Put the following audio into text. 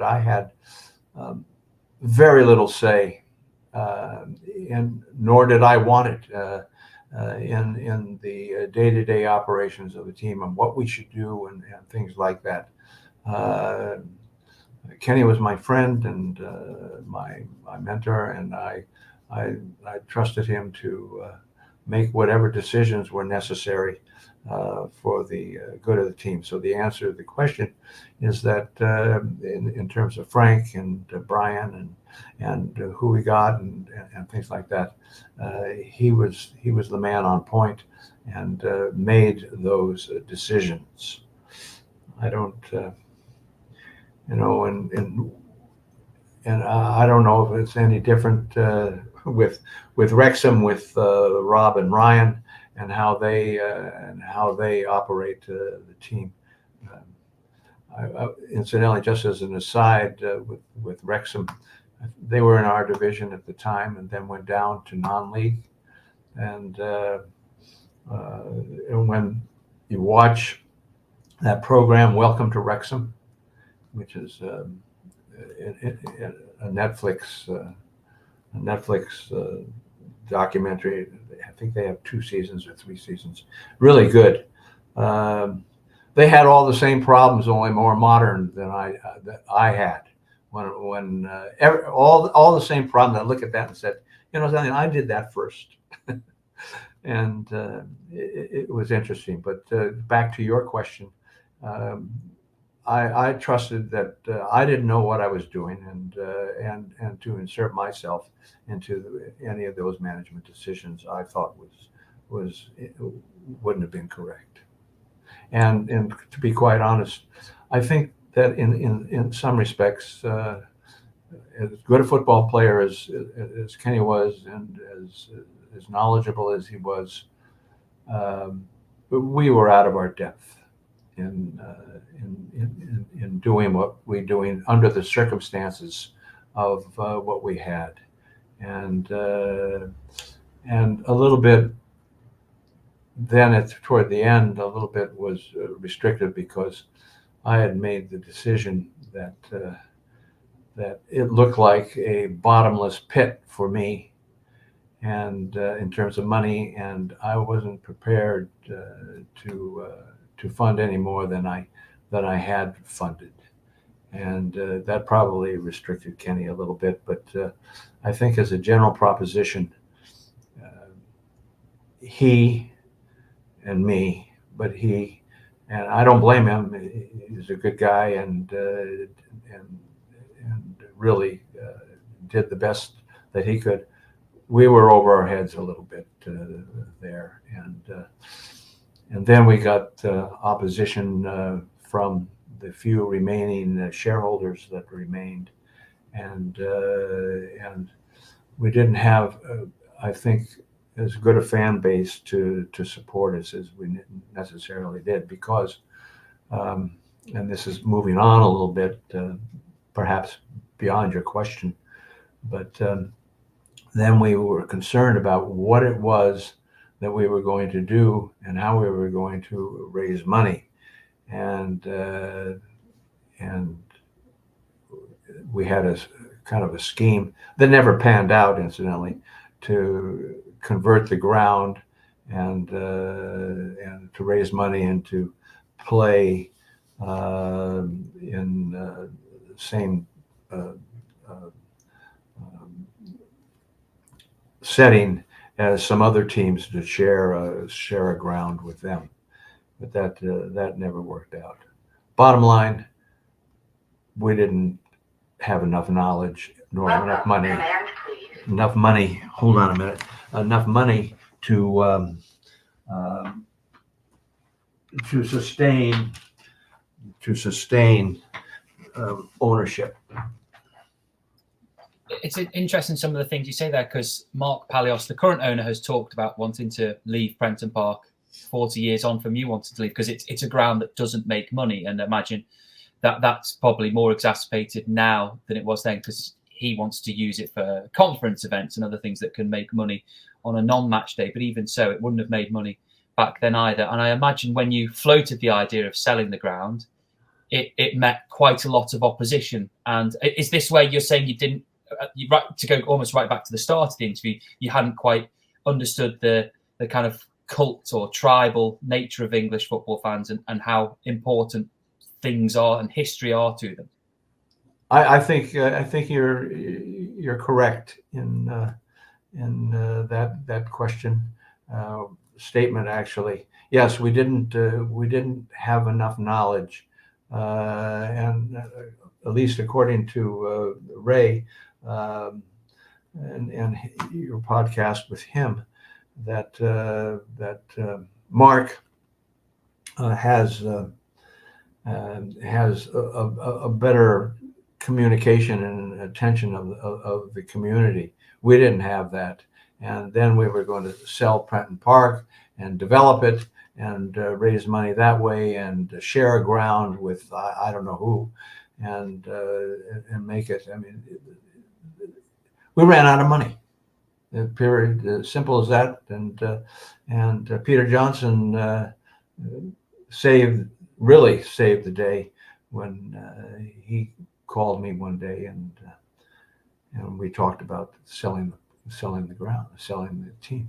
I had very little say, and nor did I want it in the day-to-day operations of the team and what we should do and things like that. Uh, Kenny was my friend and my mentor, and I trusted him to make whatever decisions were necessary for the good of the team. So the answer to the question is that in terms of Frank and Brian and who we got and things like that, he was the man on point and made those decisions. I don't. And I don't know if it's any different with Wrexham, with Rob and Ryan, and how they operate the team. Incidentally, just as an aside, with Wrexham, they were in our division at the time, and then went down to non-league. And when you watch that program, Welcome to Wrexham, which is a Netflix documentary. I think they have 2 seasons or 3 seasons. Really good. They had all the same problems, only more modern than I had. When all the same problems. I look at that and said, something, I did that first. And it was interesting. But back to your question. I trusted that I didn't know what I was doing, and to insert myself into any of those management decisions I thought wouldn't have been correct. And to be quite honest, I think that in some respects, as good a football player as Kenny was, and as knowledgeable as he was, we were out of our depth in doing what we're doing under the circumstances of what we had, and a little bit. Then toward the end, a little bit was restricted because I had made the decision that it looked like a bottomless pit for me, and in terms of money, and I wasn't prepared to fund any more than I had funded, and that probably restricted Kenny a little bit. But I think as a general proposition, he and me, but and I don't blame him. He's a good guy, and really did the best that he could. We were over our heads a little bit there, and then we got opposition from the few remaining shareholders that remained, and we didn't have, I think, as good a fan base to support us as we necessarily did, because, and this is moving on a little bit, perhaps beyond your question, but then we were concerned about what it was that we were going to do and how we were going to raise money, and we had a kind of a scheme that never panned out, incidentally, to convert the ground and to raise money and to play in the same setting as some other teams, to share a ground with them, but that never worked out. Bottom line, we didn't have enough knowledge nor enough money. Hold on a minute. Enough money to sustain ownership. It's interesting, some of the things you say there, because Mark Palios, the current owner, has talked about wanting to leave Prenton Park 40 years on from you wanting to leave, because it's a ground that doesn't make money. And I imagine that's probably more exacerbated now than it was then, because he wants to use it for conference events and other things that can make money on a non-match day. But even so, it wouldn't have made money back then either. And I imagine when you floated the idea of selling the ground, it met quite a lot of opposition. And is this where you're saying you didn't, to go almost right back to the start of the interview, you hadn't quite understood the kind of cult or tribal nature of English football fans and how important things are and history are to them? I think you're correct in that question statement. Actually, yes, we didn't have enough knowledge, and at least according to Ray and your podcast with him, that Mark has a better communication and attention of the community. We didn't have that. And then we were going to sell Prenton Park and develop it and raise money that way and share a ground with I don't know who and make it. I mean, we ran out of money. Period. Simple as that. And Peter Johnson really saved the day when he called me one day and we talked about selling the ground, selling the team.